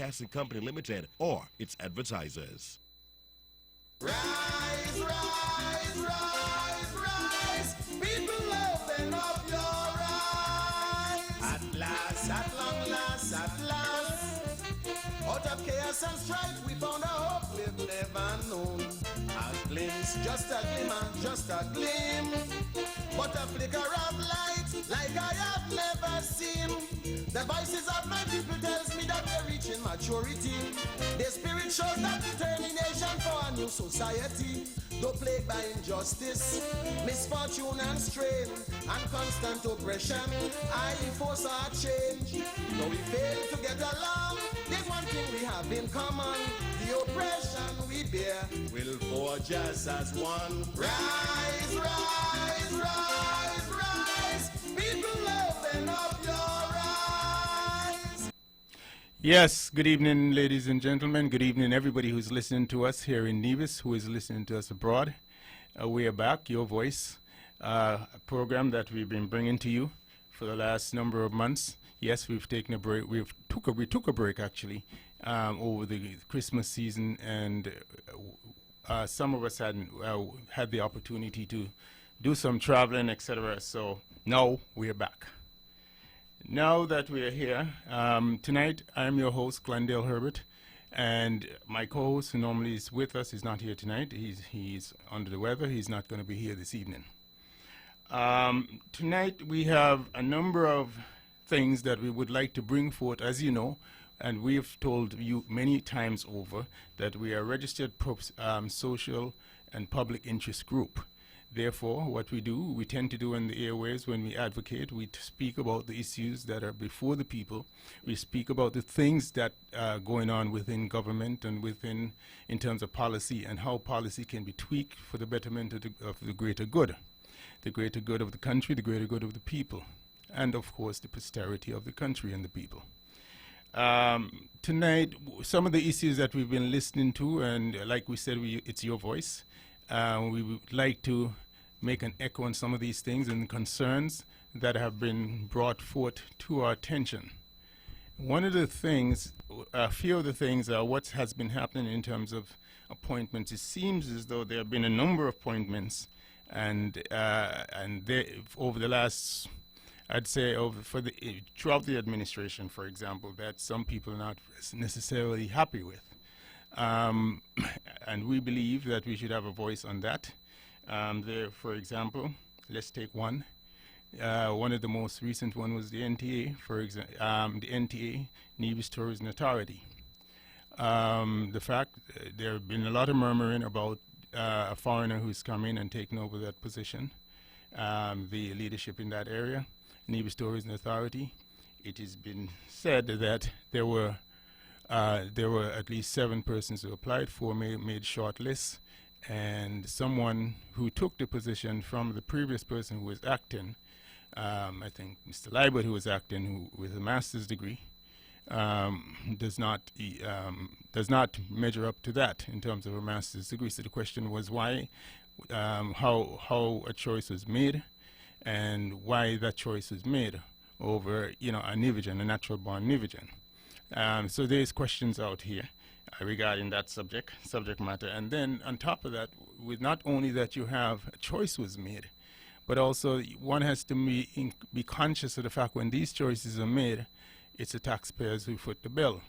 Broadcasting Company Limited or its advertisers. Rise, rise, rise, rise. People, open up your eyes. At last, at long last, at last. Out of chaos and strife, we found a hope we've never known. A glimpse, just a glimmer, just a gleam. But a flicker of light, like I have never seen. The voices of my people tells me that they're reaching maturity. Their spirit shows that determination for a new society. Though plagued by injustice, misfortune and strain, and constant oppression, I force our change. Though we fail to get along, there's one thing we have in common. The oppression we bear will forge us as one. Rise, rise, rise, rise. People, open up your eyes. Yes, good evening, ladies and gentlemen. Good evening, everybody who's listening to us here in Nevis, who is listening to us abroad. We are back, Your Voice, a program that we've been bringing to you for the last number of months. Yes, we've taken a break. We took a break actually over the Christmas season, and some of us hadn't had the opportunity to do some traveling, etc. So now we are back. Now that we are here, tonight I'm your host, Glendale Herbert, and my co-host who normally is with us is not here tonight. He's under the weather. He's not going to be here this evening. Tonight we have a number of things that we would like to bring forth, as you know, and we've told you many times over that we are a registered social and public interest group. Therefore, what we do, we tend to do in the airways when we advocate, we speak about the issues that are before the people. We speak about the things that are going on within government and within, in terms of policy, and how policy can be tweaked for the betterment of the greater good of the country, the greater good of the people, and of course the posterity of the country and the people. Tonight, some of the issues that we've been listening to, and like we said, it's your voice. We would like to make an echo on some of these things and concerns that have been brought forth to our attention. One of the things, a few of the things are what has been happening in terms of appointments. It seems as though there have been a number of appointments, and over the last, I'd say, throughout the administration, for example, that some people are not necessarily happy with. And we believe that we should have a voice on that. For example, let's take one. One of the most recent one was the NTA, the NTA, Nevis Tourism Authority. The fact there have been a lot of murmuring about a foreigner who's come in and taken over that position, the leadership in that area, Nevis Tourism Authority. It has been said that there were at least 7 persons who applied for, made short lists, and someone who took the position from the previous person who was acting, I think Mr. Liebert, who was acting with a master's degree, does not measure up to that in terms of a master's degree. So the question was why, how a choice was made, and why that choice was made over, a Nivigan, a natural-born Nivigan. So there's questions out here regarding that subject matter. And then on top of that, with not only that you have a choice was made, but also one has to be conscious of the fact when these choices are made, it's the taxpayers who foot the bill.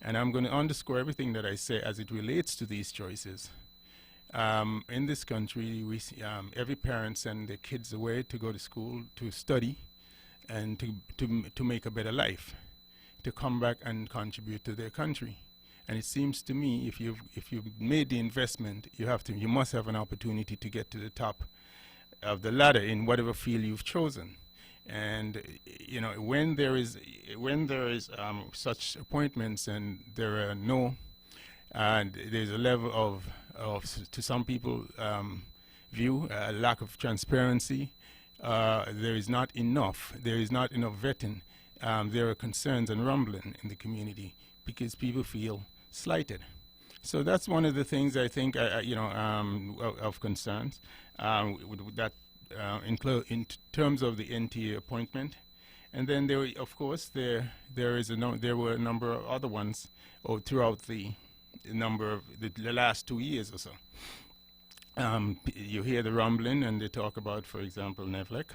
And I'm going to underscore everything that I say as it relates to these choices. In this country, we see, every parent sends their kids away to go to school, to study, and to make a better life, to come back and contribute to their country. And it seems to me, if you've made the investment, you must have an opportunity to get to the top of the ladder in whatever field you've chosen. And when there is such appointments and there are there's a level of to some people view a lack of transparency. There is not enough vetting. There are concerns and rumbling in the community because people feel slighted. So that's one of the things I think, of concerns in terms of the NTA appointment. And then of course, there were a number of other ones throughout the last 2 years or so. You hear the rumbling, and they talk about, for example, Nevlec,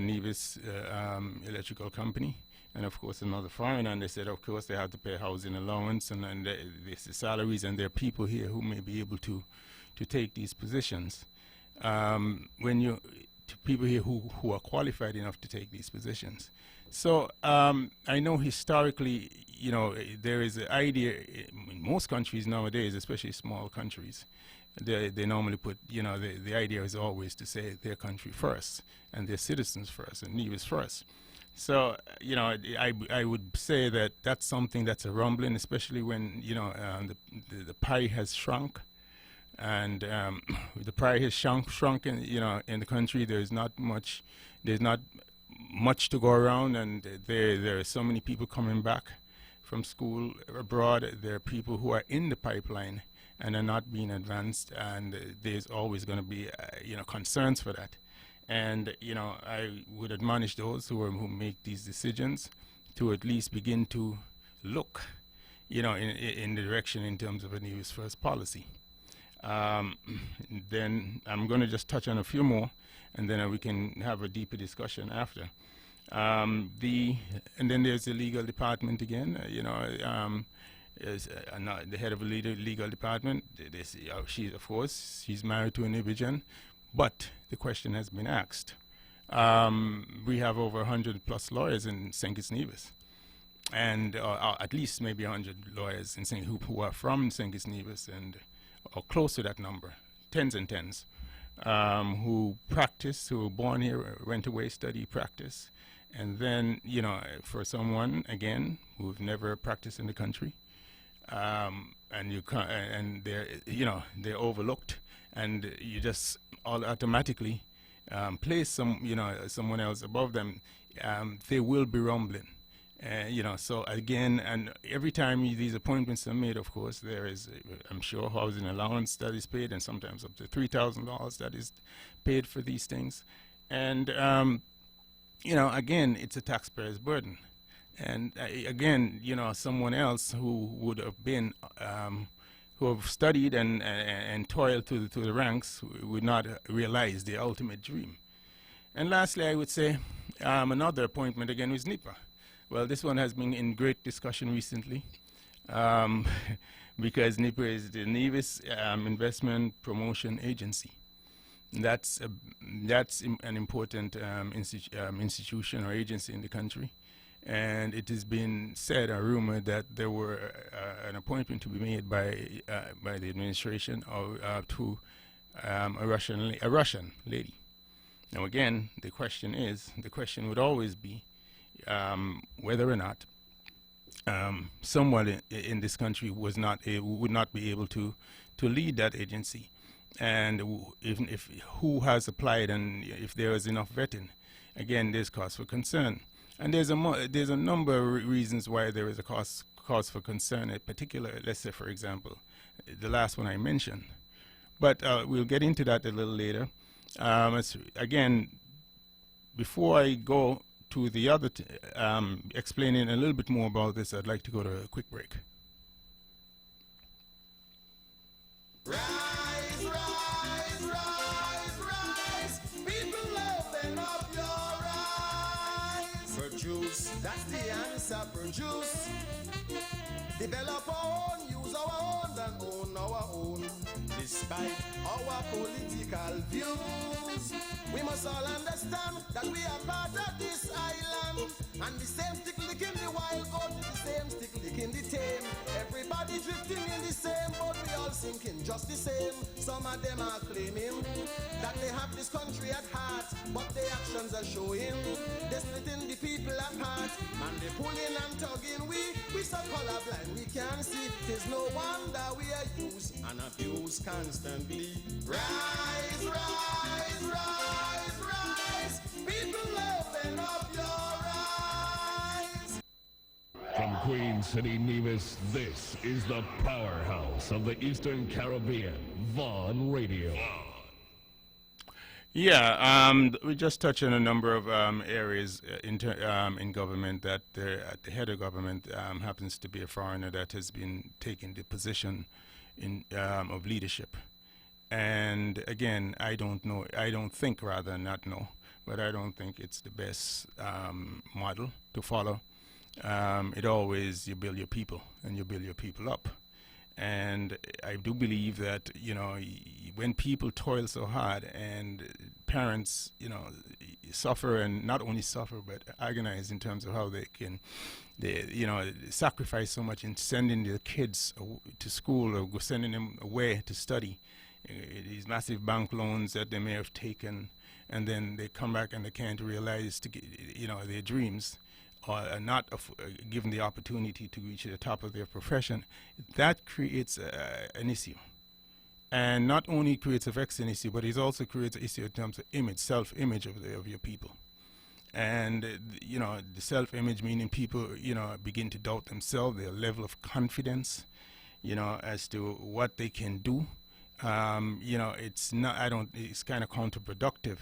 Nevis Electrical Company, and of course another foreigner. And they said, of course, they have to pay housing allowance and the salaries, and there are people here who may be able to take these positions. People here who are qualified enough to take these positions. So I know historically, there is an idea in most countries nowadays, especially small countries. They normally put, the idea is always to say their country first and their citizens first and Nevis first. So, I would say that that's something that's a rumbling, especially when, the pie has shrunk. And the pie has shrunk in, in the country. There's not much to go around, and there are so many people coming back from school abroad. There are people who are in the pipeline and are not being advanced, and there's always going to be, concerns for that. And, I would admonish those who make these decisions to at least begin to look, in the direction in terms of a Nevis First policy. Then I'm going to just touch on a few more, and then we can have a deeper discussion after. And then there's the legal department again. The head of the legal department. She's married to an Ibijan, but the question has been asked. We have over 100 plus lawyers in St. Kitts Nevis, and at least maybe 100 lawyers in St. who are from St. Kitts Nevis, or close to that number, tens and tens, who practice, who were born here, went away, study, practice, and then, for someone again who've never practiced in the country, and they're overlooked, and you just automatically place someone else above them. They will be rumbling. So again, and every time these appointments are made, of course, there is, I'm sure, housing allowance that is paid, and sometimes up to $3,000 that is paid for these things. And, again, it's a taxpayer's burden. And again, someone else who would have been, who have studied and toiled to the ranks would not realize the ultimate dream. And lastly, I would say another appointment again was NIPA. Well, this one has been in great discussion recently, because NIPA is the Nevis Investment Promotion Agency. That's an important institution or agency in the country, and it has been said or rumored that there were an appointment to be made by the administration to a Russian lady. Now, again, the question would always be, whether or not someone in this country would not be able to lead that agency, and if who has applied, and if there is enough vetting. Again, there's cause for concern, and there's a number of reasons why there is a cause for concern. In particular, let's say, for example, the last one I mentioned, but we'll get into that a little later. Again, before I go to the other, explaining a little bit more about this, I'd like to go to a quick break. Rise, rise, rise, rise. People, open up your eyes. Produce, that's the answer. Produce. Develop our own, use our own, and own our own. Despite our political views, we must all understand that we are part of this island. And the same stick lick in the wild goat, the same stick lick in the tame. Everybody drifting in the same boat, we all sinking just the same. Some of them are claiming that they have this country at heart, but their actions are showing they're splitting the people apart. And they pulling and tugging, we so colorblind we can't see. There's no wonder we are used and abused constantly. Rise, rise, rise, rise. People, open up your eyes. From Queen City, Nevis, this is the powerhouse of the Eastern Caribbean, Vaughn Radio. We just touched on a number of areas in government that the head of government happens to be a foreigner that has been taking the position of leadership. And again, I don't think, rather not know, but I don't think it's the best model to follow. It always, you build your people and you build your people up. And I do believe that, when people toil so hard and parents, suffer, and not only suffer, but agonize in terms of how they sacrifice so much in sending their kids to school or sending them away to study. These massive bank loans that they may have taken, and then they come back and they can't realize their dreams, or are not given the opportunity to reach the top of their profession. That creates an issue. And not only creates a vexing issue, but it also creates an issue in terms of image, self-image of your people. And, the self-image meaning people, begin to doubt themselves, their level of confidence, as to what they can do. It's kind of counterproductive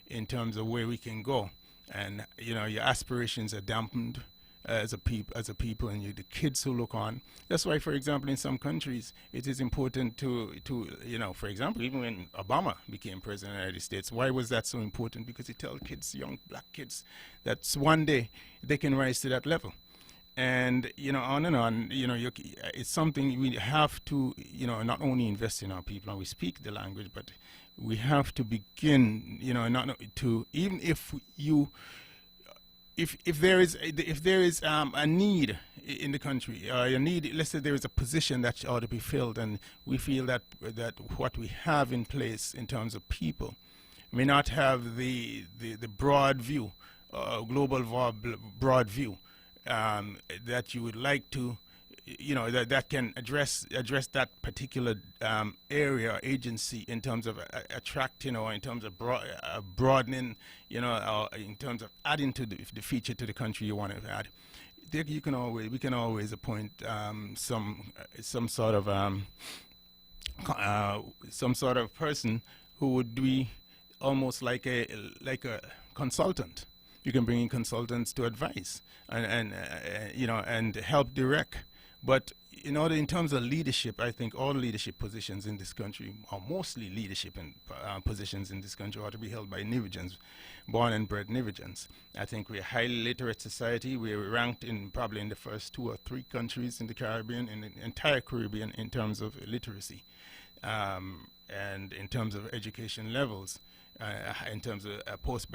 in terms of where we can go. And your aspirations are dampened as a people, and the kids who look on. That's why, for example, in some countries, it is important to for example, even when Obama became president of the United States, why was that so important? Because he tells kids, young black kids, that one day they can rise to that level. And on and on. It's something we have to not only invest in our people, and we speak the language, but we have to begin not to, even if there is a need in the country, let's say there is a position that ought to be filled, and we feel that what we have in place in terms of people may not have the broad view, global broad view that you would like to, that can address that particular area or agency in terms of attracting, or in terms of broadening, or in terms of adding to the feature to the country you want to add. We can always appoint some sort of person who would be almost like a consultant. You can bring in consultants to advise and help direct. But in terms of leadership, I think all leadership positions in this country, or mostly leadership positions in this country, ought to be held by Nigerians, born and bred Nigerians. I think we're a highly literate society. We're ranked probably in the first 2 or 3 countries in the Caribbean, in the entire Caribbean, in terms of literacy, and in terms of education levels. In terms of post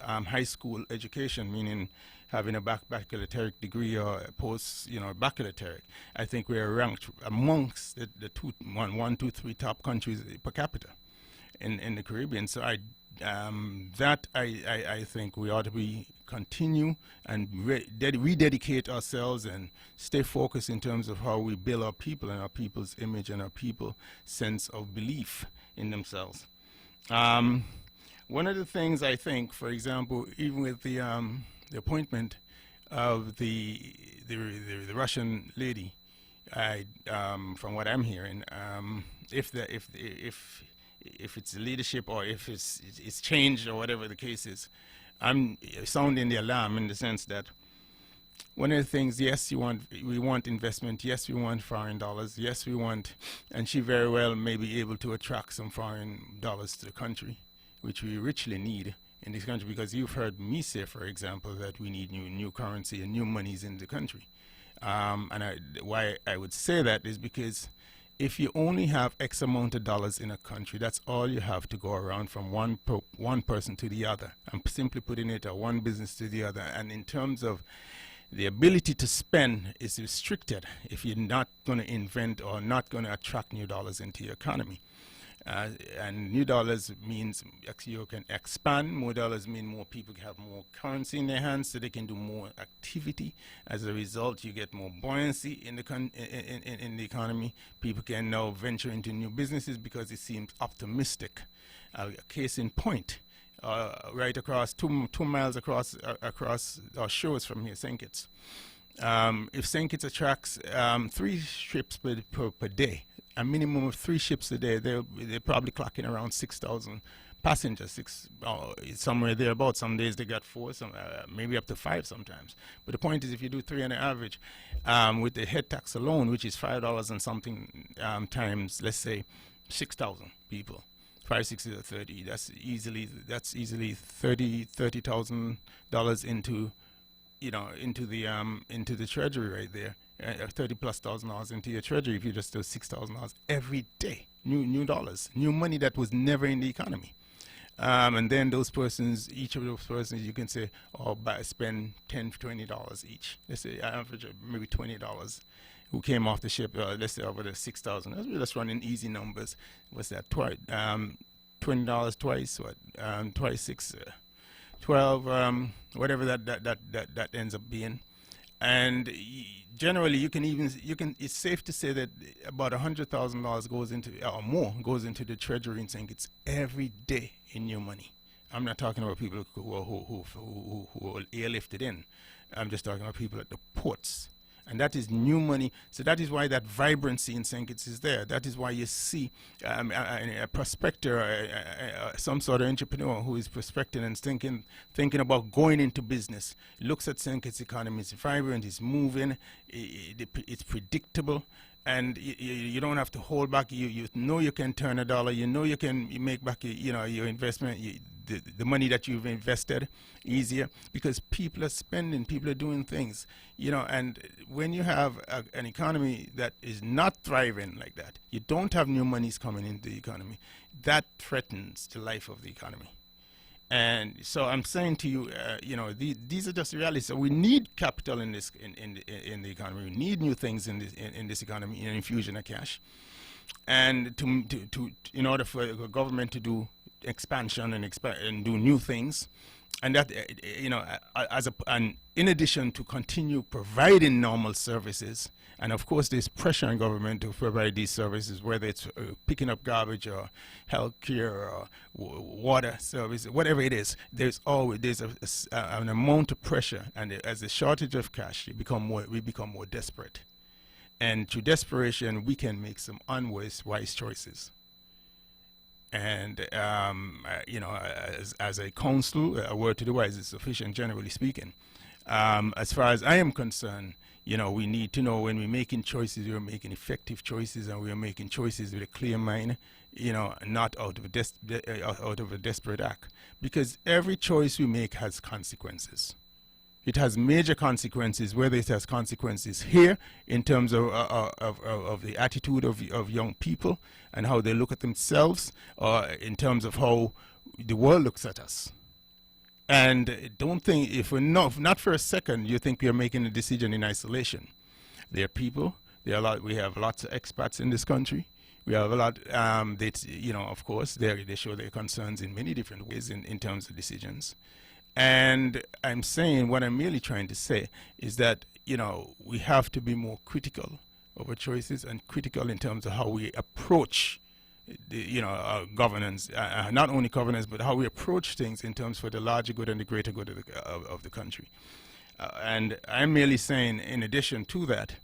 high school education, meaning having a baccalaureate degree or a post baccalaureate, I think we are ranked amongst the 1, 2, 3 top countries per capita in the Caribbean. So I think we ought to continue and rededicate ourselves and stay focused in terms of how we build our people and our people's image and our people's sense of belief in themselves. One of the things I think, for example, even with the appointment of the Russian lady, from what I'm hearing, if it's leadership or if it's changed or whatever the case is, I'm sounding the alarm in the sense that one of the things, yes, we want investment, yes, we want foreign dollars, yes, we want, and she very well may be able to attract some foreign dollars to the country, which we richly need in this country, because you've heard me say, for example, that we need new currency and new monies in the country. Why I would say that is because if you only have X amount of dollars in a country, that's all you have to go around from one person to the other. I'm simply putting it one business to the other. And in terms of the ability to spend is restricted if you're not going to invent or not going to attract new dollars into your economy. And new dollars means you can expand. More dollars mean more people have more currency in their hands, so they can do more activity. As a result, you get more buoyancy in the economy. People can now venture into new businesses because it seems optimistic. A case in point, right across 2 miles across our shores from here, St. Kitts. If St. Kitts attracts 3 trips per day a minimum of 3 ships a day, they're probably clocking around 6,000 passengers, somewhere thereabouts. Some days they got 4, some maybe up to 5 sometimes. But the point is, if you do 3 on an average, with the head tax alone, which is $5 and something times, let's say, 6,000 people, 5, 6 is 30. That's easily $30,000 into, into the treasury right there. $30,000+ into your treasury if you just do $6,000 every day. New dollars, new money that was never in the economy. And then those persons, each of those persons, you can say, spend $10, $20 each. Let's say average maybe $20 who came off the ship, let's say over the 6,000. Let's run in easy numbers. What's that? $20 twice, twice 6, 12, whatever that ends up being. And generally, it's safe to say that about $100,000 goes into, or more, goes into the treasury in St. Kitts every day in new money. I'm not talking about people who are airlifted in. I'm just talking about people at the ports. And that is new money. So that is why that vibrancy in St. Kitts is there. That is why you see a prospector, some sort of entrepreneur who is prospecting and thinking about going into business, looks at St. Kitts economy. It's vibrant, it's moving, it's predictable. And you don't have to hold back. You know you can turn a dollar. You know you can make back your investment, the money that you've invested easier, because people are spending, people are doing things, and when you have an economy that is not thriving like that, you don't have new monies coming into the economy, that threatens the life of the economy. And so I'm saying to you, these are just realities. So we need capital in this in the economy. We need new things in this economy, an infusion of cash, and in order for the government to do expansion and do new things, and that and in addition to continue providing normal services. And of course, there's pressure on government to provide these services, whether it's picking up garbage or health care or water service, whatever it is. There's an amount of pressure, and as a shortage of cash, we become more desperate. And through desperation, we can make some unwise choices. And as a counsel, a word to the wise is sufficient, generally speaking. As far as I am concerned, we need to know when we're making choices, we're making effective choices, and we're making choices with a clear mind, not out of a desperate act. Because every choice we make has consequences. It has major consequences, whether it has consequences here in terms of the attitude of young people and how they look at themselves, or in terms of how the world looks at us. And don't think, if we're not for a second, you think we are making a decision in isolation. There are people, we have lots of expats in this country. We have a lot, of course, they show their concerns in many different ways in terms of decisions. And I'm saying, what I'm really trying to say is that, we have to be more critical of our choices and critical in terms of how we approach governance, not only governance, but how we approach things in terms for the larger good and the greater good of the country. And I'm merely saying, in addition to that,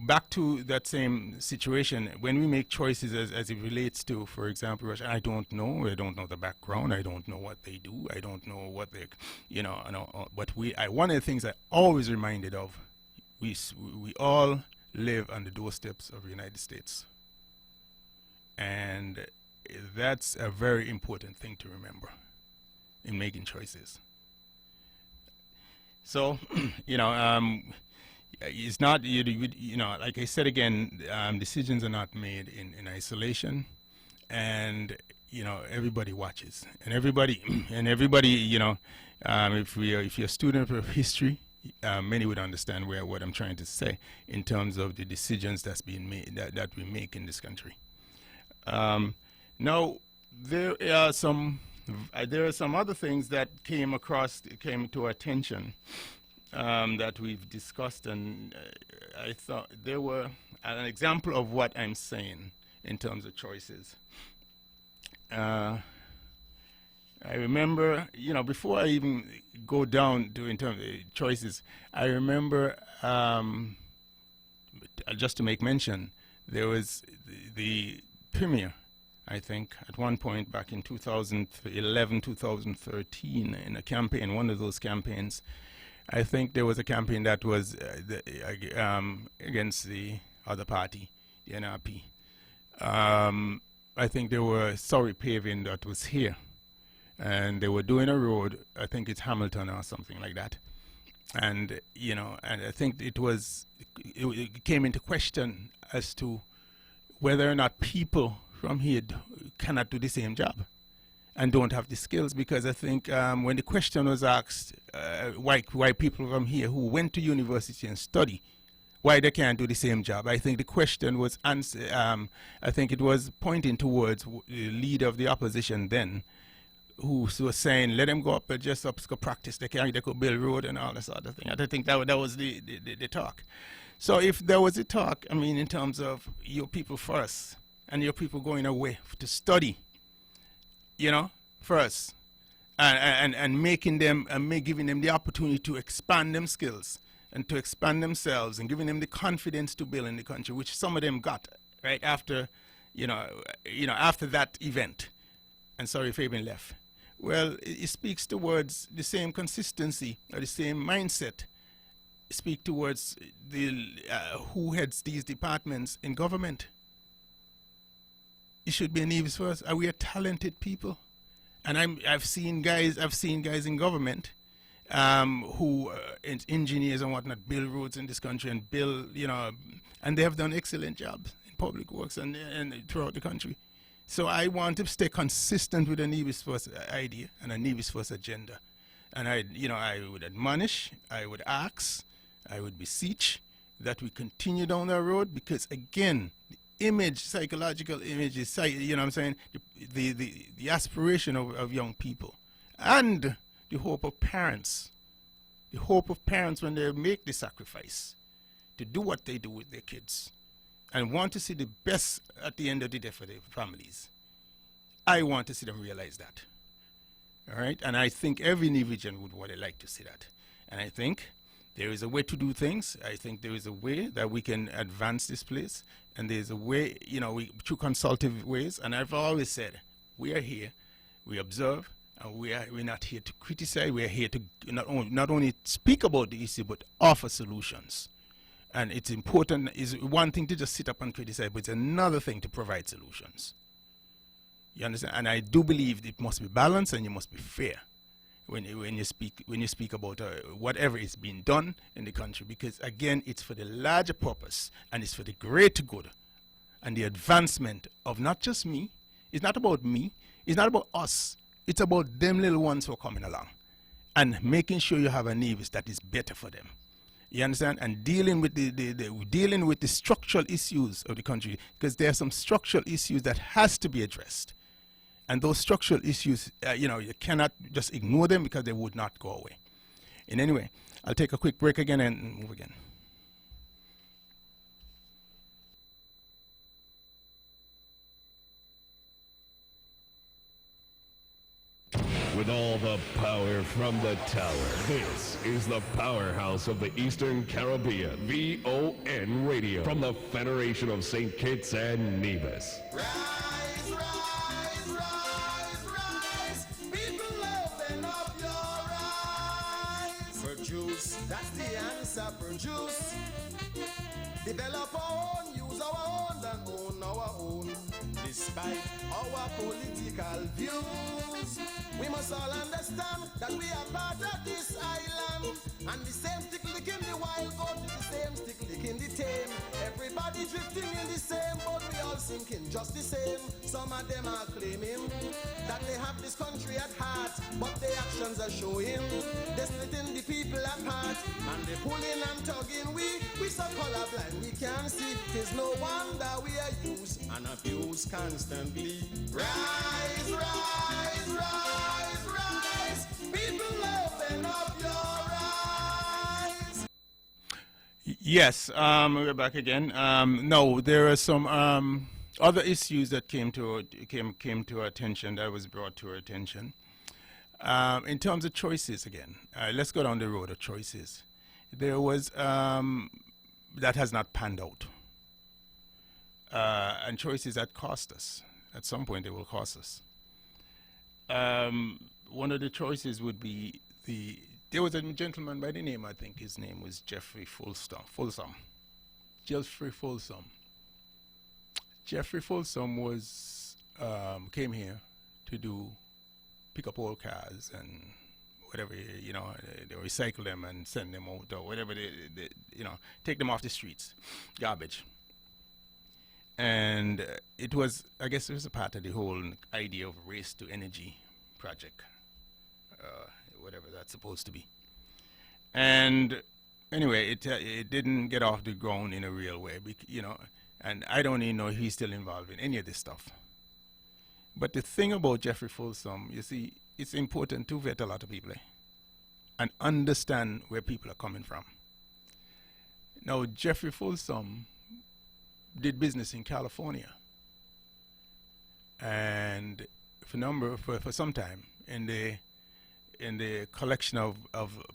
back to that same situation, when we make choices as it relates to, for example, Russia, I don't know the background, I don't know what they do, I don't know what they, but one of the things I always reminded of, we all live on the doorsteps of the United States. And that's a very important thing to remember in making choices. So, it's not, like I said again, decisions are not made in isolation, and everybody watches, and everybody, if you're a student of history, many would understand what I'm trying to say in terms of the decisions that's being made that we make in this country. Now, there are some other things that came to our attention that we've discussed, and I thought they were an example of what I'm saying in terms of choices. I remember, before I even go down to in terms of choices, I remember just to make mention, there was the premier, I think, at one point back in 2011, 2013, in a campaign, one of those campaigns. I think there was a campaign that was against the other party, the NRP. I think there were Surrey Paving that was here, and they were doing a road, I think it's Hamilton or something like that. And, you know, and I think it came into question as to whether or not people from here cannot do the same job and don't have the skills, because I think when the question was asked why people from here who went to university and study, why they can't do the same job, I think the question was I think it was pointing towards the leader of the opposition then, who was saying, let them go up and just go practice, they could build road and all this other thing. I think that was the talk. So if there was a talk, I mean, in terms of your people first, and your people going away to study, you know, first, and making them, giving them the opportunity to expand them skills and to expand themselves, and giving them the confidence to build in the country, which some of them got right after, after that event. And sorry, Fabian left. Well, it speaks towards the same consistency or the same mindset. Speak towards the who heads these departments in government. It should be Nevis first. We are talented people, and I've seen guys in government who engineers and whatnot build roads in this country and build, and they have done excellent jobs in public works and throughout the country. So I want to stay consistent with a Nevis First idea and a Nevis First agenda. And I would admonish, I would ask, I would beseech that we continue down that road, because again, the image, psychological image is, the aspiration of young people and the hope of parents. The hope of parents when they make the sacrifice to do what they do with their kids and want to see the best at the end of the day for their families. I want to see them realize that. All right? And I think every Nevian would like to see that. And I think there is a way to do things. I think there is a way that we can advance this place. And there's a way, through consultative ways. And I've always said, we are here, we observe, and we're not here to criticize. We're here to not only speak about the issue, but offer solutions. And it's important, is one thing to just sit up and criticize, but it's another thing to provide solutions. You understand? And I do believe it must be balanced and you must be fair when you speak about whatever is being done in the country, because again, it's for the larger purpose and it's for the greater good and the advancement of not just me. It's not about me. It's not about us. It's about them little ones who are coming along, and making sure you have a Nevis that is better for them. You understand? And dealing with the structural issues of the country, because there are some structural issues that has to be addressed. And those structural issues, you cannot just ignore them, because they would not go away. And anyway, I'll take a quick break again and move again. With all the power from the tower, this is the powerhouse of the Eastern Caribbean, VON Radio, from the Federation of St. Kitts and Nevis. Rise, rise, rise, rise. People, open up your eyes. Produce, that's the answer. Produce. Develop our own, use our own, and own our own. Despite our political views, we must all understand that we are part of this island. And the same stick lick in the wild goat is the same stick lick in the tame. Everybody drifting in the same boat, we all sinking just the same. Some of them are claiming that they have this country at heart, but their actions are showing they're splitting the people apart. And they pulling and tugging, we so colorblind we can't see. 'Tis no wonder we are used and abused constantly. Rise, rise, rise, rise. People, open up your eyes. Yes, we're back again. No, there are some other issues that came to our attention, that was brought to our attention. In terms of choices again, let's go down the road of choices. There was that has not panned out. And choices that cost us. At some point, they will cost us. One of the choices would be there was a gentleman by the name, I think his name was Jeffrey Folsom. Jeffrey Folsom. Jeffrey Folsom was came here to pick up old cars and whatever, you know, they recycle them and send them out or whatever, they you know, take them off the streets, garbage. And it was, I guess it was a part of the whole idea of race to energy project, whatever that's supposed to be. And anyway, it didn't get off the ground in a real way, you know, and I don't even know if he's still involved in any of this stuff. But the thing about Jeffrey Folsom, you see, it's important to vet a lot of people and understand where people are coming from. Now, Jeffrey Folsom did business in California, and for some time in the collection of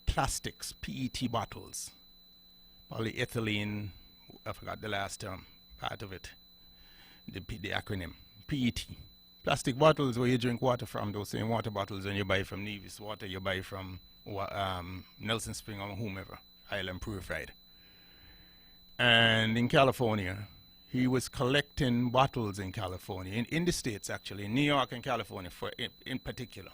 plastics, PET bottles, polyethylene, I forgot the last term, part of it, the acronym, PET. Plastic bottles where you drink water from, those same water bottles when you buy from Nevis Water, you buy from Nelson Spring or whomever, Island Purified. And in California, he was collecting bottles in California, in the States actually, in New York and California in particular.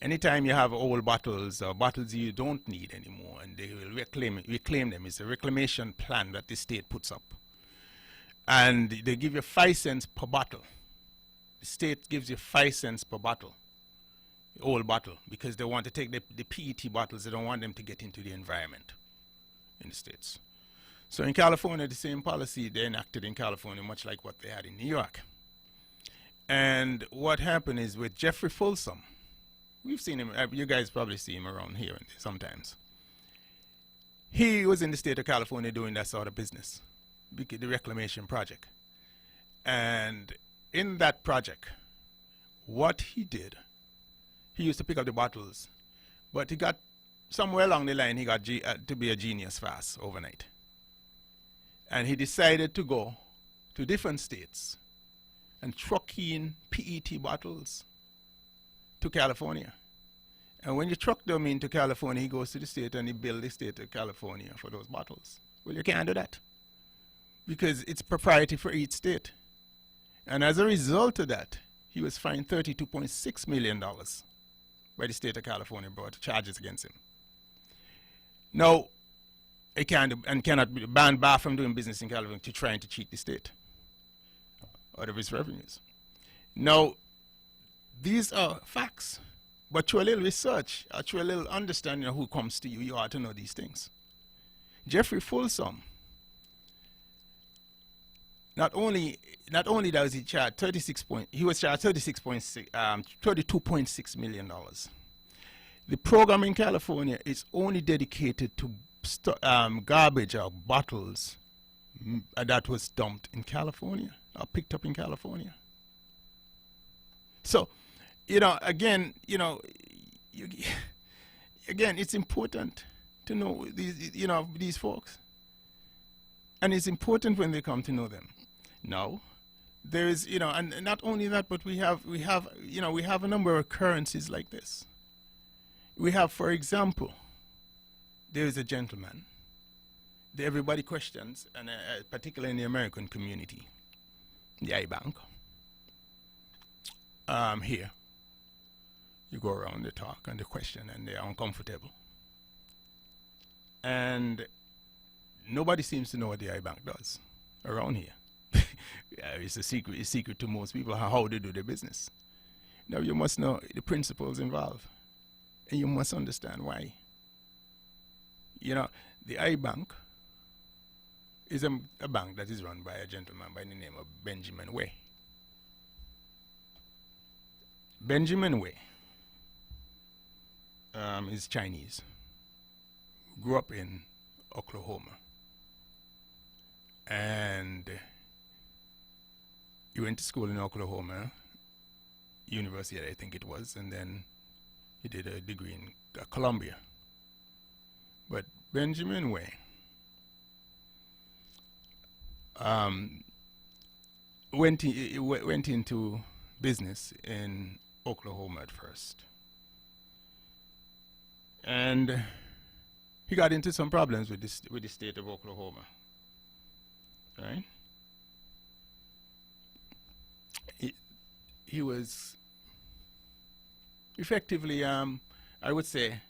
Anytime you have old bottles or bottles you don't need anymore and they will reclaim them, it's a reclamation plan that the state puts up. And they give you 5 cents per bottle. The state gives you 5 cents per bottle, old bottle, because they want to take the PET bottles, they don't want them to get into the environment in the States. So in California, the same policy they enacted in California, much like what they had in New York. And what happened is with Jeffrey Folsom, we've seen him, you guys probably see him around here sometimes. He was in the state of California doing that sort of business, the reclamation project. And in that project, what he did, he used to pick up the bottles, but he got, somewhere along the line, he got to be a genius fast overnight. And he decided to go to different states and truck in PET bottles to California. And when you truck them into California, he goes to the state and he bills the state of California for those bottles. Well, you can't do that because it's propriety for each state. And as a result of that, he was fined $32.6 million by the state of California, brought charges against him. Now, he cannot be banned from doing business in California to trying to cheat the state out of its revenues. Now, these are facts, but through a little research, through a little understanding of who comes to you, you ought to know these things. Jeffrey Folsom, not only does he charge he was charged $32.6 million. The program in California is only dedicated to garbage or bottles that was dumped in California or picked up in California. So, you know, again, it's important to know these folks, and it's important when they come to know them. Now, there is, and not only that, but we have a number of occurrences like this. We have, for example, there is a gentleman that everybody questions, and particularly in the American community, the iBank. Here, you go around the talk and the question, and they're uncomfortable. And nobody seems to know what the iBank does around here. It's a secret to most people how they do their business. Now, you must know the principles involved, and you must understand why. The iBank is a bank that is run by a gentleman by the name of Benjamin Way. Benjamin Way is Chinese, grew up in Oklahoma, and he went to school in Oklahoma University, I think it was, and then he did a degree in Columbia. But Benjamin Way went into business in Oklahoma at first, and he got into some problems with the state of Oklahoma. Right? He was effectively, I would say,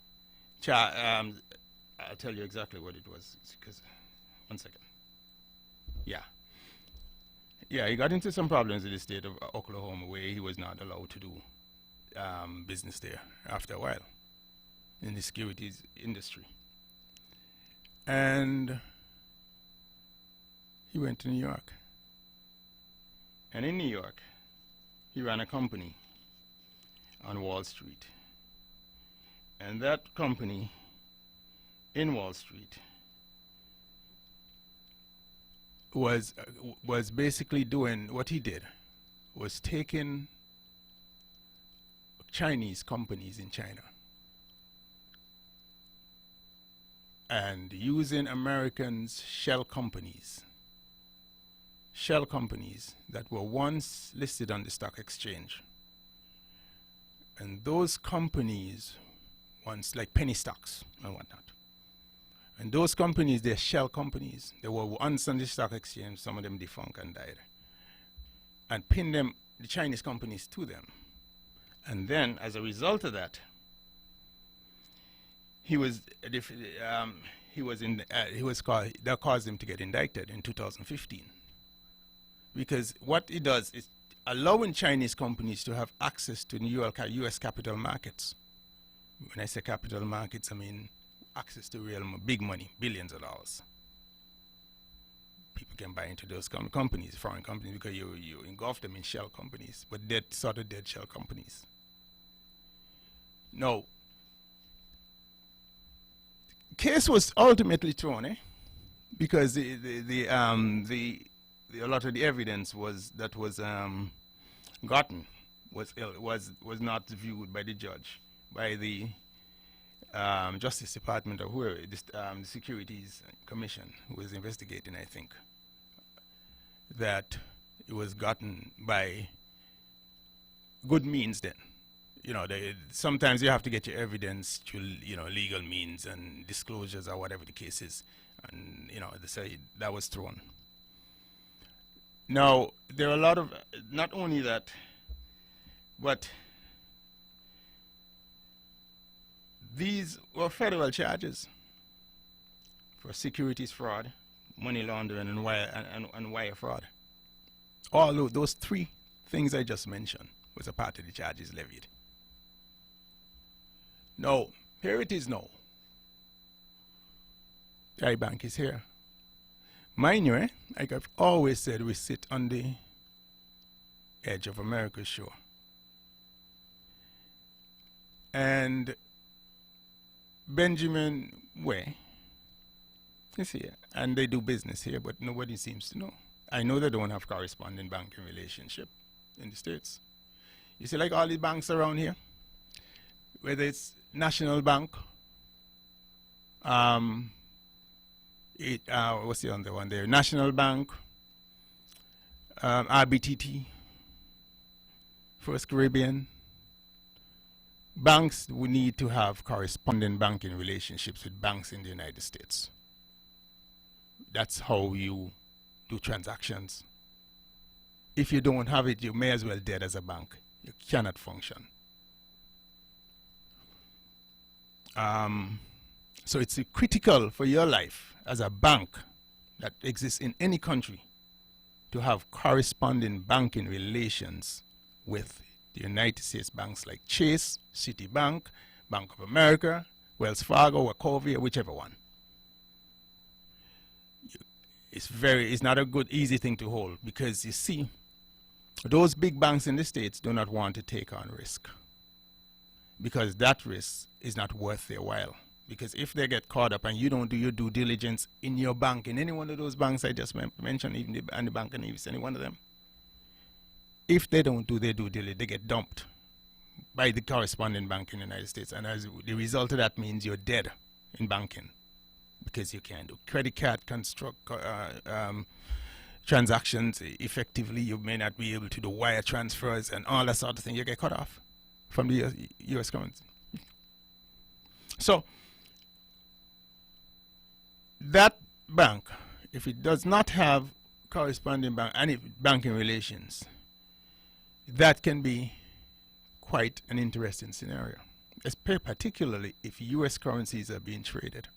I'll tell you exactly what it was. Because, one second. Yeah, he got into some problems with the state of Oklahoma where he was not allowed to do business there after a while in the securities industry. And he went to New York. And in New York, he ran a company on Wall Street. And that company in Wall Street was basically doing what he did was taking Chinese companies in China and using Americans' shell companies that were once listed on the stock exchange. And those companies, once like penny stocks and whatnot, and those companies, they're shell companies. They were once on the stock exchange, some of them defunct and died, and pinned them, the Chinese companies, to them. And then, as a result of that, that caused him to get indicted in 2015. Because what it does is allowing Chinese companies to have access to New York, U.S. capital markets. When I say capital markets, I mean access to real big money, billions of dollars. People can buy into those companies, foreign companies, because you engulf them in shell companies, but dead shell companies. No. Case was ultimately thrown, because a lot of the evidence was gotten was not viewed by the judge, by the Justice Department, or whoever, the Securities Commission, who was investigating, I think, that it was gotten by good means then. Sometimes you have to get your evidence through, legal means and disclosures or whatever the case is. And, they say that was thrown. Now, there are a lot of, not only that, but these were federal charges for securities fraud, money laundering, and wire fraud. All of those three things I just mentioned was a part of the charges levied. No, here it is now. The I-Bank is here. Mind you, like I've always said, we sit on the edge of America's shore. And Benjamin Way is here, and they do business here, but nobody seems to know. I know they don't have corresponding banking relationship in the States. You see, like all the banks around here, whether it's National Bank, what's the other one there? National Bank, RBTT, First Caribbean. Banks, we need to have corresponding banking relationships with banks in the United States. That's how you do transactions. If you don't have it, you may as well dead as a bank. You cannot function. So it's critical for your life as a bank that exists in any country to have corresponding banking relations with the United States banks like Chase, Citibank, Bank of America, Wells Fargo, Wachovia, whichever one. It's not a good, easy thing to hold, because you see, those big banks in the States do not want to take on risk, because that risk is not worth their while. Because if they get caught up and you don't do your due diligence in your bank, in any one of those banks I just mentioned, even the Bank of Nevis, any one of them, if they don't do their due diligence, they get dumped by the corresponding bank in the United States. And as the result of that means you're dead in banking, because you can't do credit card transactions effectively. You may not be able to do wire transfers and all that sort of thing. You get cut off from the U.S. currency. So that bank, if it does not have corresponding any banking relations, that can be quite an interesting scenario, particularly if U.S. currencies are being traded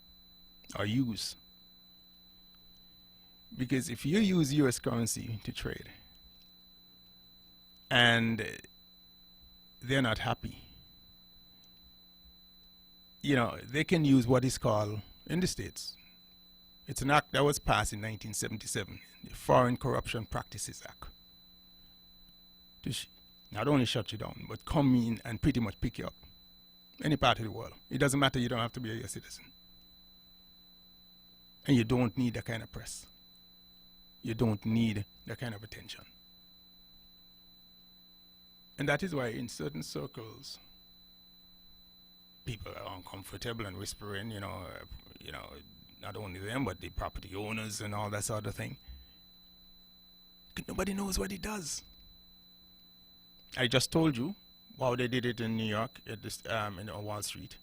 or used. Because if you use U.S. currency to trade and they're not happy, you know, they can use what is called, in the States, it's an act that was passed in 1977, the Foreign Corruption Practices Act, to not only shut you down, but come in and pretty much pick you up. Any part of the world. It doesn't matter, you don't have to be a US citizen. And you don't need that kind of press. You don't need that kind of attention. And that is why in certain circles, people are uncomfortable and whispering, you know, not only them, but the property owners and all that sort of thing. Nobody knows what he does. I just told you how they did it in New York at this, on Wall Street,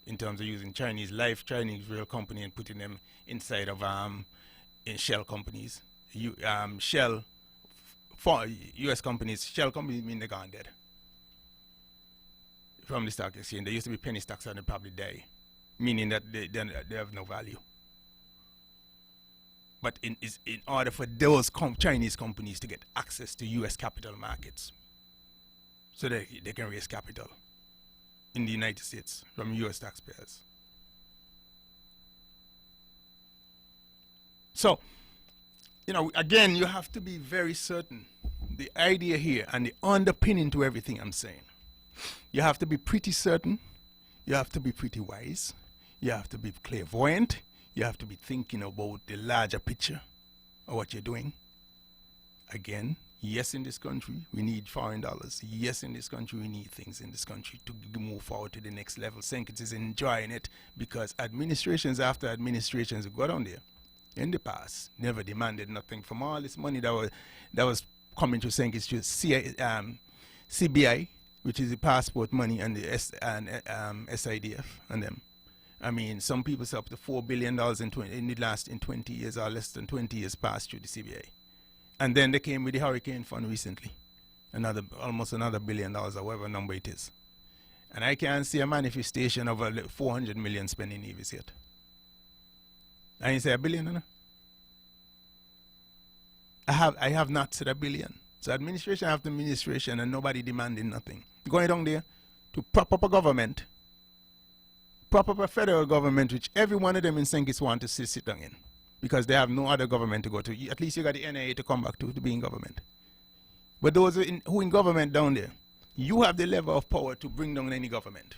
in terms of using Chinese real company and putting them inside of in shell companies. Shell, for U.S. companies, shell companies mean they're gone dead. From the stock exchange, there used to be penny stocks and they probably die, meaning that they have no value. But in order for those Chinese companies to get access to U.S. capital markets, so they can raise capital in the United States from U.S. taxpayers. So, you know, again, you have to be very certain. The idea here and the underpinning to everything I'm saying, you have to be pretty certain, you have to be pretty wise, you have to be clairvoyant, you have to be thinking about the larger picture of what you're doing. Again, yes, in this country, we need foreign dollars. Yes, in this country, we need things in this country to move forward to the next level. St. Kitts is enjoying it because administrations after administrations go down there in the past never demanded nothing from all this money that was coming to St. Kitts through CBI, which is the passport money, and the SIDF and them. I mean, some people say up to $4 billion in 20 years or less than 20 years passed through the CBI. And then they came with the Hurricane Fund recently, almost another $1 billion or whatever number it is. And I can't see a manifestation of a 400 million spending Nevis yet. And you say $1 billion, no? I have not said $1 billion. So administration after administration and nobody demanding nothing. Going down there to prop up a government, prop up a federal government, which every one of them in St. Kitts want to sit down in, because they have no other government to go to. At least you got the NIA to come back to be in government. But those who in government down there, you have the level of power to bring down any government.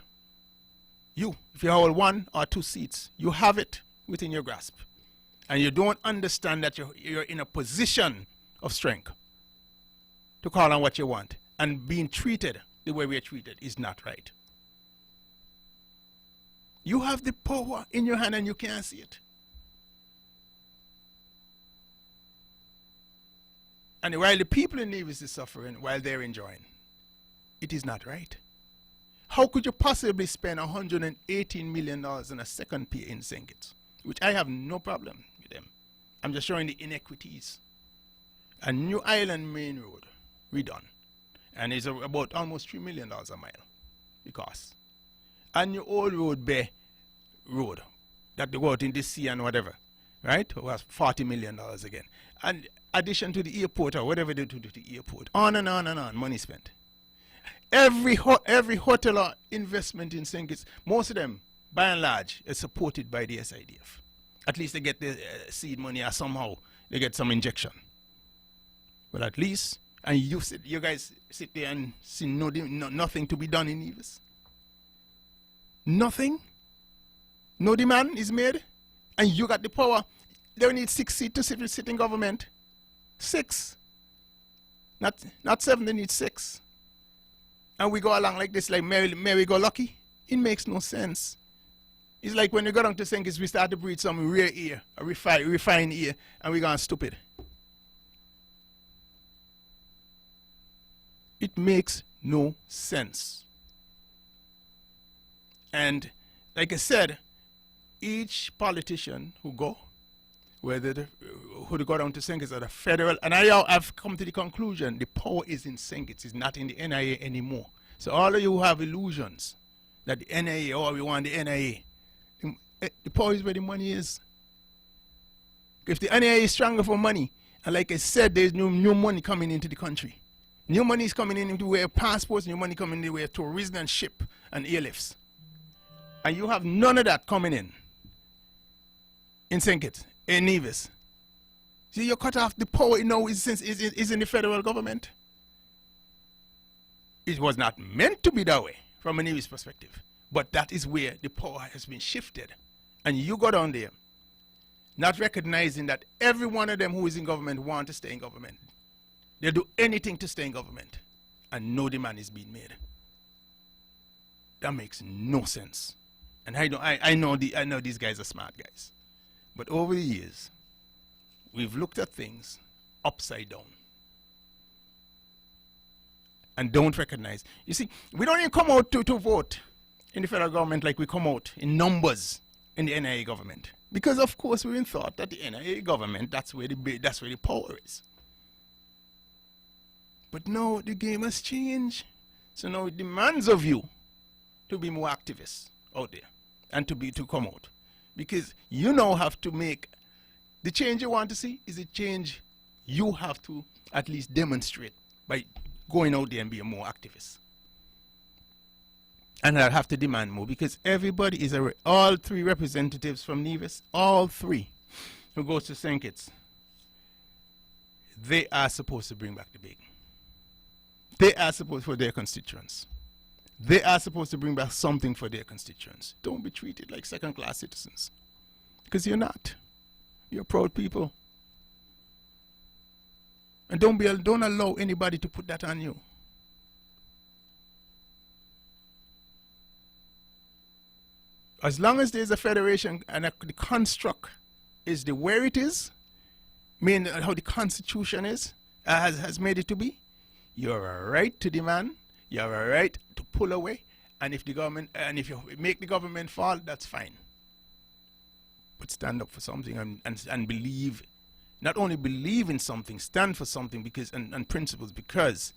You, if you hold 1 or 2 seats, you have it within your grasp. And you don't understand that you're in a position of strength to call on what you want. And being treated the way we are treated is not right. You have the power in your hand and you can't see it. And while the people in Nevis is suffering, while they're enjoying, it is not right. How could you possibly spend $118 million in a second pier in St. Kitts, which I have no problem with them. I'm just showing the inequities. A New Island Main Road redone, and it's about almost $3 million a mile, the cost. And your old road, Bay Road, that they go out in the sea and whatever, right, was $40 million again. And addition to the airport or whatever they do to the airport, on and on and on, money spent. Every hotel or investment in St. Kitts, most of them, by and large, is supported by the SIDF. At least they get the seed money or somehow they get some injection. But at least, and you guys sit there and see nothing to be done in Nevis. Nothing. No demand is made, and you got the power. They need 6 seats to sit in government. 6. Not 7, they need 6. And we go along like this, like merry-go-lucky. It makes no sense. It's like when we go down to St. Kitts, we start to breathe some rare air, a refined air, and we gone stupid. It makes no sense. And like I said, each politician who go, who go down to St. Kitts at the federal, and I've come to the conclusion the power is in St. Kitts, it's not in the NIA anymore. So all of you who have illusions that the NIA, we want the NIA, the power is where the money is. If the NIA is stronger for money, and like I said, there's new money coming into the country. New money is coming in the way of passports, new money coming in the way of tourism and ship and airlifts. And you have none of that coming in St. Kitts, in Nevis. See, you cut off the power now is in the federal government. It was not meant to be that way from a Nevis perspective. But that is where the power has been shifted. And you go down there, not recognizing that every one of them who is in government want to stay in government. They'll do anything to stay in government. And no demand is being made. That makes no sense. And I know these guys are smart guys. But over the years, we've looked at things upside down. And don't recognize. You see, we don't even come out to vote in the federal government like we come out in numbers in the NIA government. Because of course we thought that the NIA government, that's where the power is. But no, the game has changed. So now it demands of you to be more activists out there and to come out. Because you now have to make the change you want to see is a change you have to at least demonstrate by going out there and being more activist. And I'll have to demand more because everybody is all three representatives from Nevis, all three who goes to St. Kitts, they are supposed to bring back the bacon. They are supposed for their constituents. They are supposed to bring back something for their constituents. Don't be treated like second-class citizens because you're not. You're proud people. And don't allow anybody to put that on you. As long as there's a federation and the construct is the where it is, meaning how the Constitution is, has made it to be, you have a right to demand, you have a right to pull away, and if you make the government fall, that's fine. But stand up for something and believe, not only believe in something, stand for something because and principles, because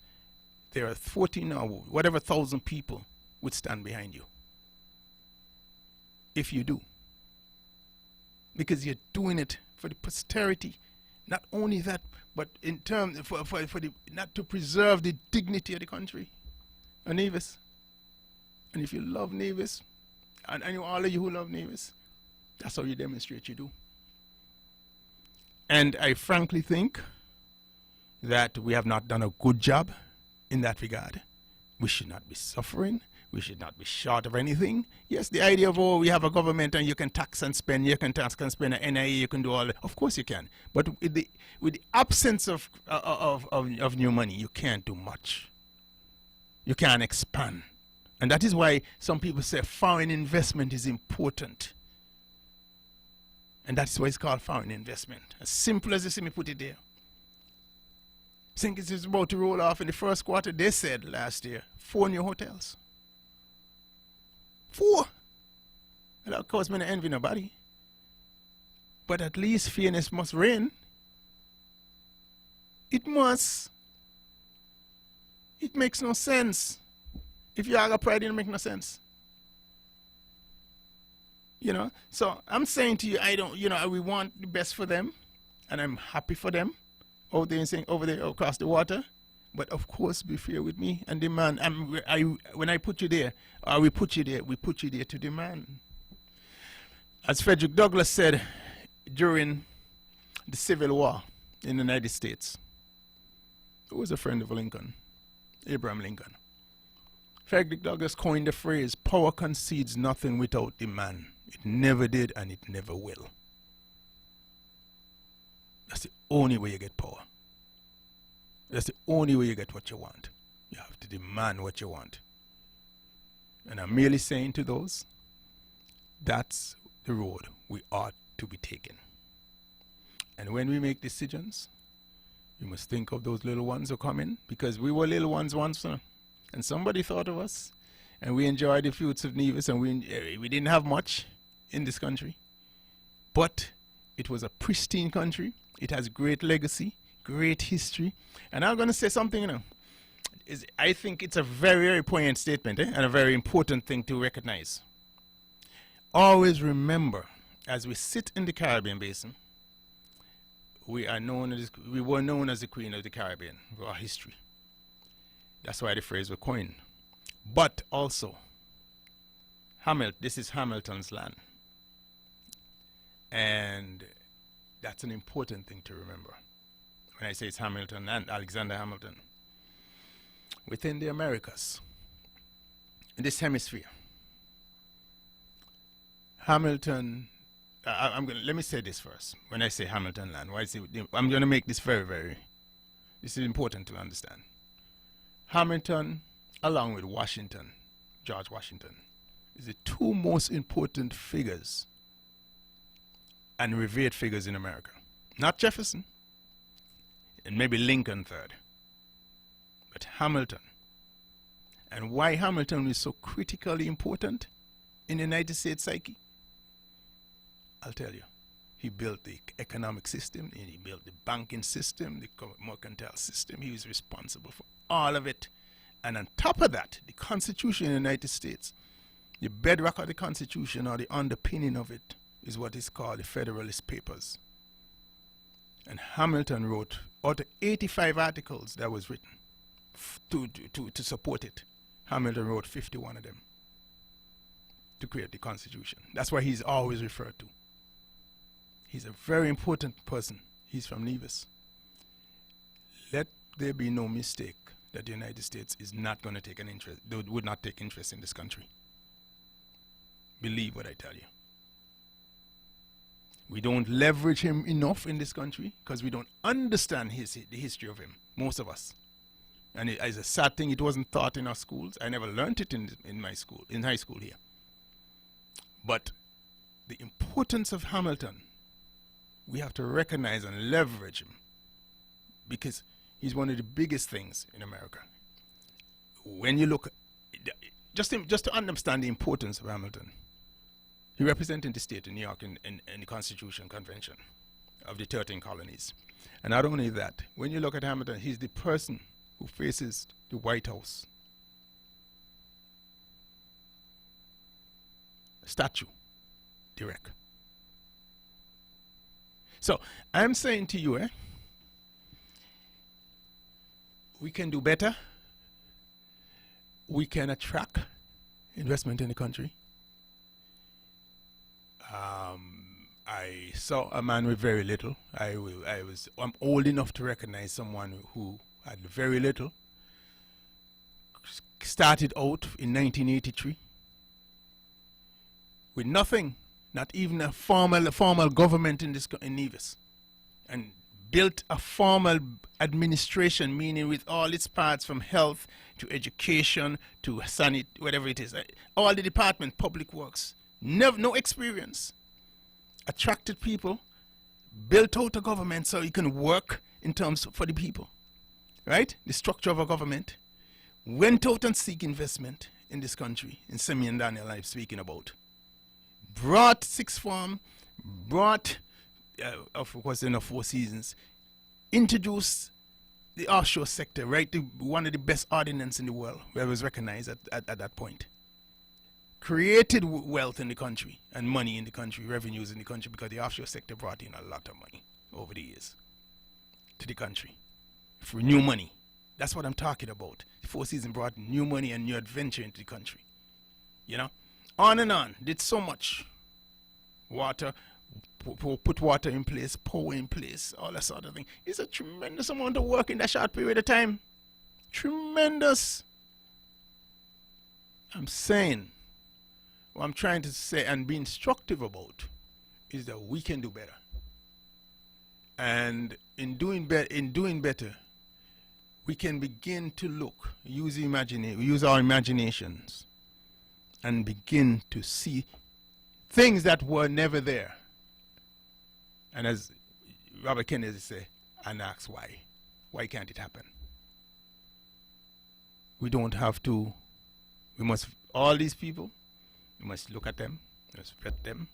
there are 14 or whatever thousand people would stand behind you. If you do. Because you're doing it for the posterity. Not only that, but in terms for the not to preserve the dignity of the country. And Nevis. And if you love Nevis, and all of you who love Nevis, that's how you demonstrate you do. And I frankly think that we have not done a good job in that regard. We should not be suffering. We should not be short of anything. Yes, the idea of, we have a government and you can tax and spend, you can tax and spend an NIA, you can do all that. Of course you can. But with the absence of new money, you can't do much. You can't expand. And that is why some people say foreign investment is important. And that's why it's called foreign investment. As simple as you see me put it there. I think it's about to roll off in the first quarter. They said last year, 4 new hotels. 4. And of course, I'm not envy nobody. But at least fairness must reign. It must. It makes no sense. If you have a pride, it make no sense. You know, so I'm saying to you, we want the best for them, and I'm happy for them over there across the water. But of course, be fair with me and demand. When I put you there, we put you there to demand. As Frederick Douglass said during the Civil War in the United States, who was a friend of Lincoln, Abraham Lincoln. Frederick Douglass coined the phrase, "Power concedes nothing without demand." It never did and it never will. That's the only way you get power. That's the only way you get what you want. You have to demand what you want. And I'm merely saying to those, that's the road we ought to be taking. And when we make decisions, We must think of those little ones who come in, because we were little ones once, and somebody thought of us, and we enjoyed the fruits of Nevis, and we didn't have much in this country, but it was a pristine country. It has great legacy, great history, and I'm going to say something, I think it's a very, very poignant statement, and a very important thing to recognize. Always remember, as we sit in the Caribbean basin, we were known as the Queen of the Caribbean for our history. That's why the phrase was coined. But also, this is Hamilton's land. And that's an important thing to remember. When I say it's Hamilton and Alexander Hamilton. Within the Americas, in this hemisphere, Hamilton, let me say this first. When I say Hamilton land, I'm going to make this this is important to understand. Hamilton, along with Washington, George Washington, is the two most important figures and revered figures in America. Not Jefferson, and maybe Lincoln third, but Hamilton. And why Hamilton is so critically important in the United States psyche? I'll tell you. He built the economic system, and he built the banking system, the mercantile system. He was responsible for all of it. And on top of that, the Constitution of the United States, the bedrock of the Constitution, or the underpinning of it, is what is called the Federalist Papers. And Hamilton wrote out of 85 articles that was written to support it. Hamilton wrote 51 of them to create the Constitution. That's why he's always referred to. He's a very important person. He's from Nevis. Let there be no mistake that the United States is not going to take an interest, would not take interest in this country. Believe what I tell you. We don't leverage him enough in this country because we don't understand the history of him, most of us. And it's a sad thing, it wasn't taught in our schools. I never learned it in high school here. But the importance of Hamilton, we have to recognize and leverage him, because he's one of the biggest things in America. When you look, just to understand the importance of Hamilton, he represented the state of New York in the Constitution Convention of the 13 colonies. And not only that, when you look at Hamilton, he's the person who faces the White House statue direct. So I'm saying to you, we can do better. We can attract investment in the country. I saw a man with very little. I'm old enough to recognize someone who had very little. Started out in 1983 with nothing, not even a formal government in Nevis, and built a formal administration, meaning with all its parts, from health to education to whatever it is, all the department, public works. No experience. Attracted people, built out a government so you can work in terms for the people, right? The structure of a government. Went out and seek investment in this country, in Simeon Daniel I'm speaking about. Brought sixth form, brought, of course, in the Four Seasons, introduced the offshore sector, right? One of the best ordinance in the world, where it was recognized at that point. Created wealth in the country and money in the country, revenues in the country, because the offshore sector brought in a lot of money over the years to the country for new money. That's what I'm talking about. The Four Seasons brought new money and new adventure into the country. You know, on and on. Did so much. Water, put water in place, power in place, all that sort of thing. It's a tremendous amount of work in that short period of time. Tremendous. I'm saying, what I'm trying to say and be instructive about is that we can do better. And in doing better, we can begin to look, use our imaginations, and begin to see things that were never there. And as Robert Kennedy said, and ask why. Why can't it happen? We don't have to. We must, all these people, we must look at them, let's vet them,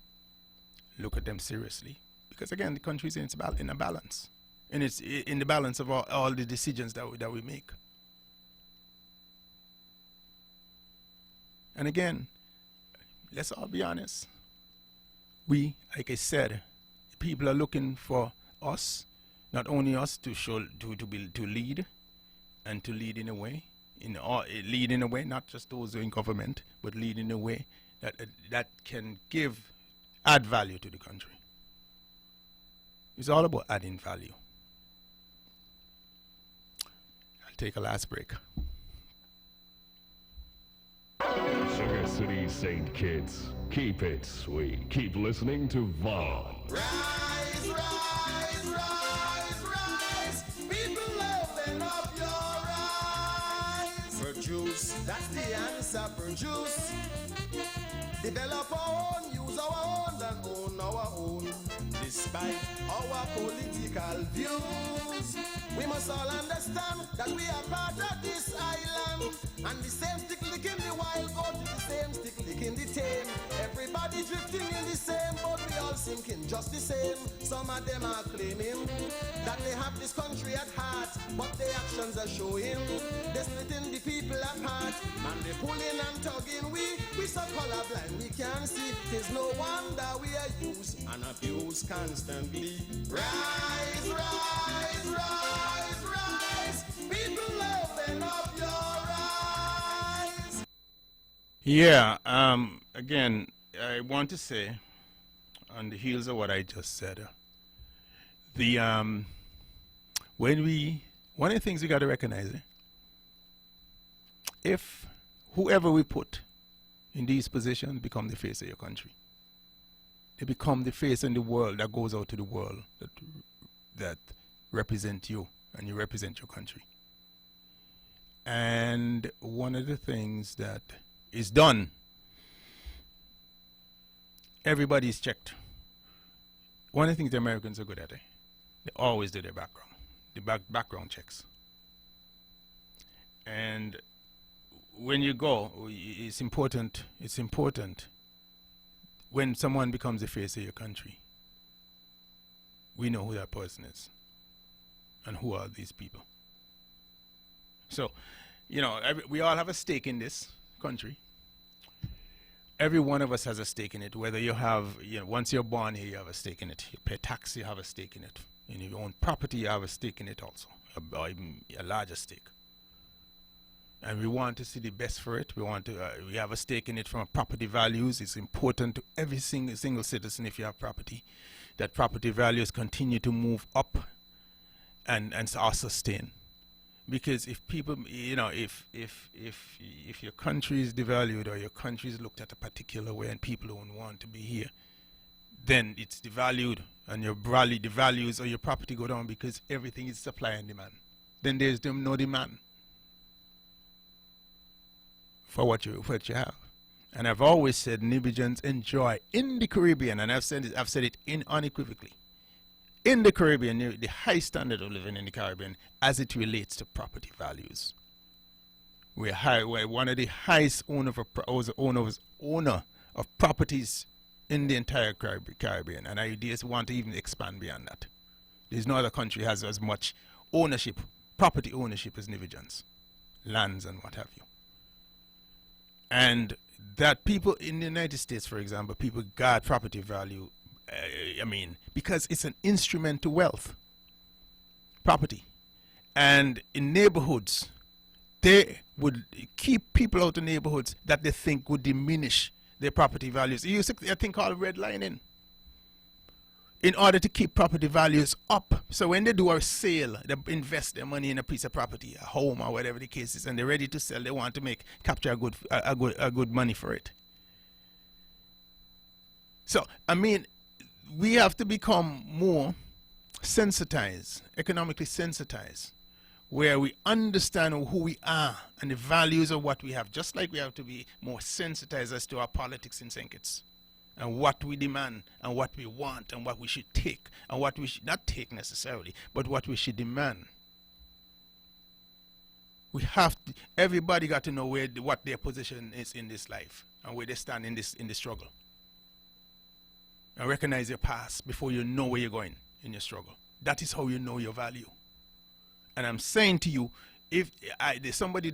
look at them seriously. Because again, the country is in a balance. And it's in the balance of all the decisions that we make. And again, let's all be honest. We, like I said, people are looking for us, not only us to lead, and to lead in a way, lead in a way, not just those who are in government, but lead in a way that can add value to the country. It's all about adding value. I'll take a last break. Sugar City St. Kitts. Keep it sweet. Keep listening to Vaughn. Rise, rise, rise, rise. People, open up your eyes. Produce, that's the answer. Produce. Develop our own, use our own, and own our own. Despite our political views, we must all understand that we are part of this island. And the same stick lick in the wild go to the same stick lick in the tame. Everybody drifting in the same boat, we all sinking just the same. Some of them are claiming that they have this country at heart, but their actions are showing they're splitting the people apart. Man, they pulling and tugging, we so colorblind we can't see. There's no wonder we are used and abused constantly. Rise, rise, rise, rise. People, open up your eyes. Yeah, again, I want to say, on the heels of what I just said, one of the things we got to recognize, if whoever we put in these positions become the face of your country, they become the face in the world that goes out to the world that represent you and you represent your country. And one of the things that is done, everybody's checked. One of the things the Americans are good at, they always do their background, background checks. And when you go, it's important when someone becomes the face of your country, we know who that person is and who are these people. So, we all have a stake in this country. Every one of us has a stake in it. Whether you have, once you're born here, you have a stake in it. You pay tax, you have a stake in it. And if you own property, you have a stake in it also, or even a larger stake. And we want to see the best for it. We have a stake in it from property values. It's important to every single citizen, if you have property, that property values continue to move up and are sustained. Because if people, if your country is devalued or your country is looked at a particular way and people don't want to be here, then it's devalued and the values of your property go down because everything is supply and demand. Then there's no demand for what you have. And I've always said Namibians enjoy in the Caribbean, and I've said it unequivocally, in the Caribbean, the high standard of living in the Caribbean as it relates to property values. We're one of the highest owner of properties in the entire Caribbean, and I just want to even expand beyond that. There's no other country has as much ownership, property ownership as Namibians, lands and what have you. And that people in the United States, for example, people guard property value, because it's an instrument to wealth, property. And in neighborhoods, they would keep people out of neighborhoods that they think would diminish their property values. You use a thing called redlining in order to keep property values up. So when they do a sale, they invest their money in a piece of property, a home or whatever the case is, and they're ready to sell, they want to capture a good money for it. So, we have to become more sensitized, economically sensitized, where we understand who we are and the values of what we have, just like we have to be more sensitized as to our politics in St. Kitts and what we demand and what we want and what we should take and what we should not take necessarily, but what we should demand. Everybody got to know what their position is in this life and where they stand in this struggle. And recognize your past before you know where you're going in your struggle. That is how you know your value. And I'm saying to you, somebody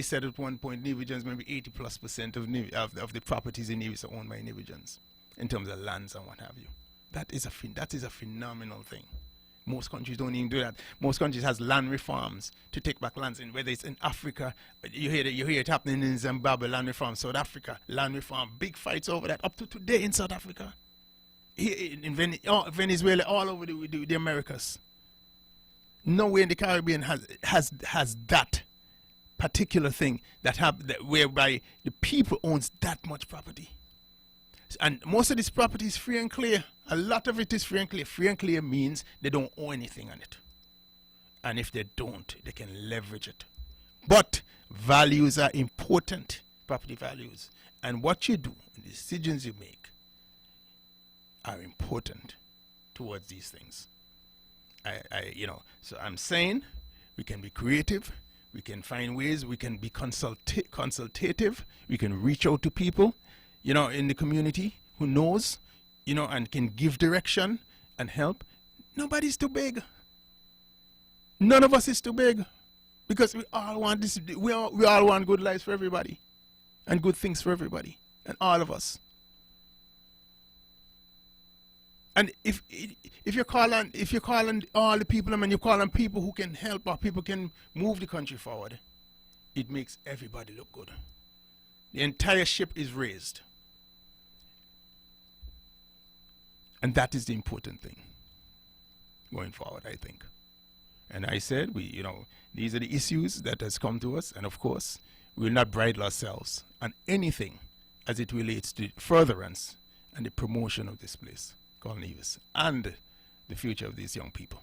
said at one point, Nevisians, maybe 80+% of the properties in Nevis are owned by Nevisians in terms of lands and what have you. That is a phenomenal thing. Most countries don't even do that. Most countries has land reforms to take back lands, and whether it's in Africa, you hear it happening in Zimbabwe, land reform, South Africa, land reform, big fights over that up to today in South Africa, in Venezuela, all over the Americas. Nowhere in the Caribbean has that particular thing whereby the people owns that much property. And most of this property is free and clear. A lot of it is free and clear. Free and clear means they don't owe anything on it. And if they don't, they can leverage it. But values are important, property values. And what you do, the decisions you make, are important towards these things. So I'm saying we can be creative, we can find ways, we can be consultative, we can reach out to people, in the community who knows, and can give direction and help. Nobody's too big. None of us is too big, because we all want this. We all want good lives for everybody, and good things for everybody, and all of us. And if you call on all the people, you call on people who can help or people can move the country forward, it makes everybody look good. The entire ship is raised. And that is the important thing going forward, I think. And I said, these are the issues that has come to us. And of course, we will not bridle ourselves on anything as it relates to furtherance and the promotion of this place called Nevis and the future of these young people.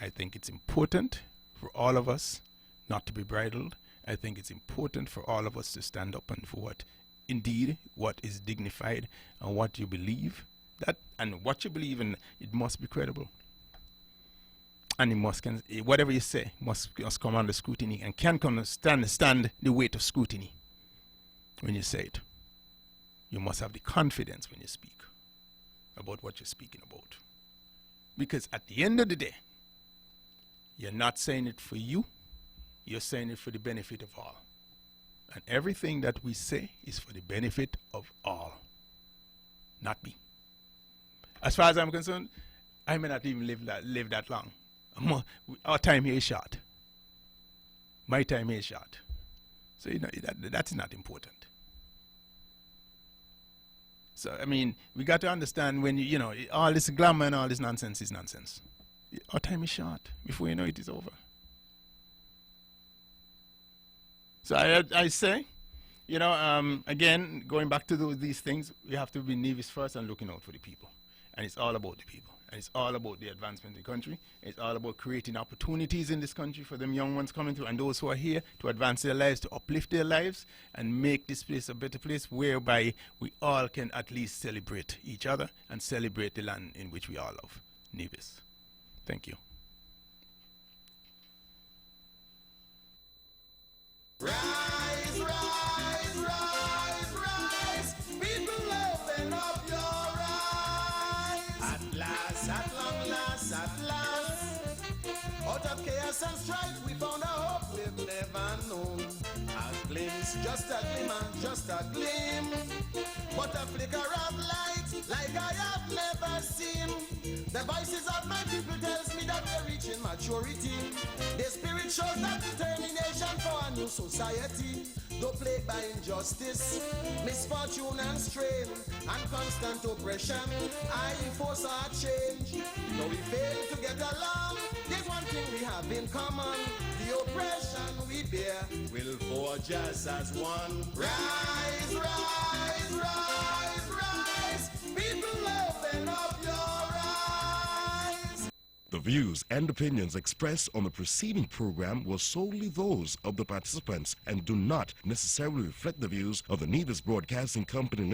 I think it's important for all of us not to be bridled. I think it's important for all of us to stand up and for what is dignified and what you believe. And what you believe in, it must be credible. And whatever you say must come under scrutiny and can stand the weight of scrutiny when you say it. You must have the confidence when you speak about what you're speaking about. Because at the end of the day, you're not saying it for you, you're saying it for the benefit of all. And everything that we say is for the benefit of all, not me. As far as I'm concerned, I may not even live that long. Our time here is short. My time here is short. So that's not important. So, we got to understand when, all this glamour and all this nonsense is nonsense. Our time is short. Before you know it is over. So I say, again, going back to these things, we have to be Nevis first and looking out for the people. And it's all about the people. And it's all about the advancement of the country. It's all about creating opportunities in this country for them young ones coming through and those who are here to advance their lives, to uplift their lives, and make this place a better place whereby we all can at least celebrate each other and celebrate the land in which we all love, Nevis. Thank you. Rise, rise, rise, rise. People, open up your eyes. At last, at long last, at last. Out of chaos and strife, we found a hope we've never known. A glimpse, just a glimmer, just a gleam. But a flicker of light, like I have never seen. The voices of my people tells me that they're reaching maturity. Their spirit shows that determination for a new society. Though plagued by injustice, misfortune and strain, and constant oppression, I enforce our change. Though we fail to get along, there's one thing we have in common. The oppression we bear will forge us as one. Rise, rise, rise, rise. People, open up your eyes. The views and opinions expressed on the preceding program were solely those of the participants and do not necessarily reflect the views of the Nevis Broadcasting Company Limited.